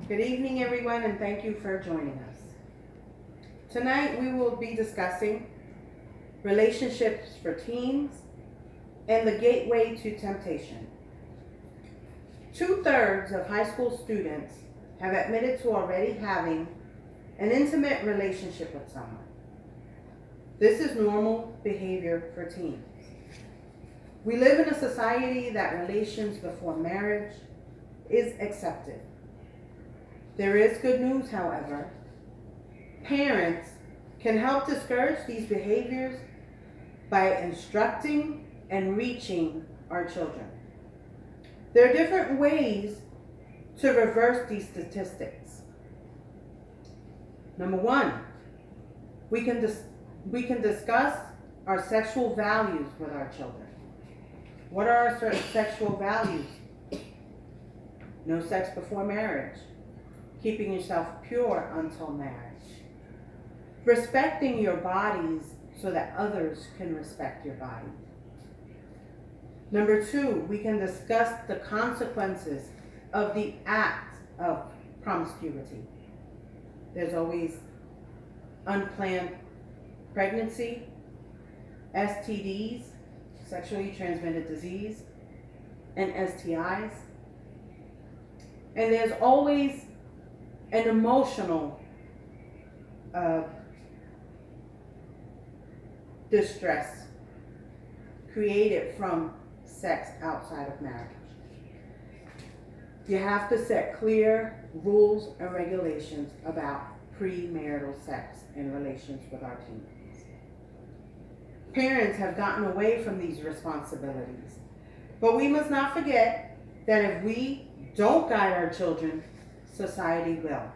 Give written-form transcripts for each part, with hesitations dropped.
Good evening, everyone, and thank you for joining us. Tonight, we will be discussing relationships for teens and the gateway to temptation. 2/3 of high school students have admitted to already having an intimate relationship with someone. This is normal behavior for teens. We live in a society that relations before marriage is accepted. There is good news, however. Parents can help discourage these behaviors by instructing and reaching our children. There are different ways to reverse these statistics. Number one, we can discuss our sexual values with our children. What are our sexual values? No sex before marriage. Keeping yourself pure until marriage. Respecting your bodies so that others can respect your body. Number two, we can discuss the consequences of the act of promiscuity. There's always unplanned pregnancy, STDs, sexually transmitted disease, and STIs. And there's always an emotional distress created from sex outside of marriage. You have to set clear rules and regulations about premarital sex in relations with our teens. Parents have gotten away from these responsibilities, but we must not forget that if we don't guide our children, society will.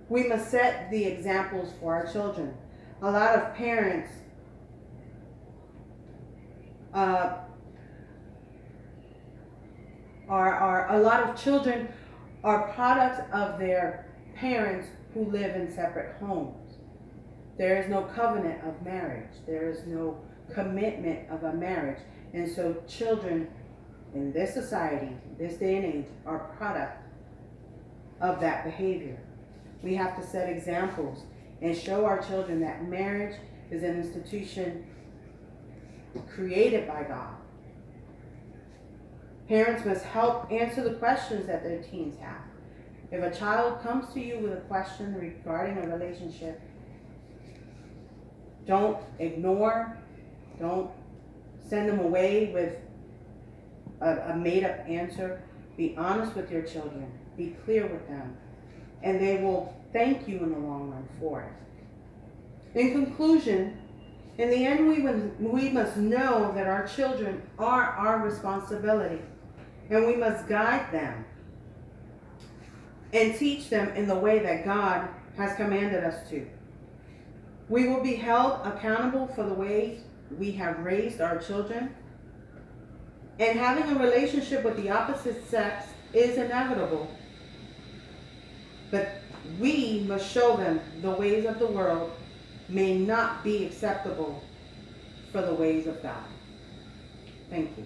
We must set the examples for our children. A lot of parents a lot of children are products of their parents who live in separate homes. There is no covenant of marriage. There is no commitment of a marriage. And so children in this society, this day and age, are product of that behavior. We have to set examples and show our children that marriage is an institution created by God. Parents must help answer the questions that their teens have. If a child comes to you with a question regarding a relationship, don't ignore, don't send them away with a made-up answer. Be honest with your children. Be clear with them. And they will thank you in the long run for it. In conclusion, in the end, we must know that our children are our responsibility, and we must guide them and teach them in the way that God has commanded us to. We will be held accountable for the ways we have raised our children, and having a relationship with the opposite sex is inevitable. But we must show them the ways of the world may not be acceptable for the ways of God. Thank you.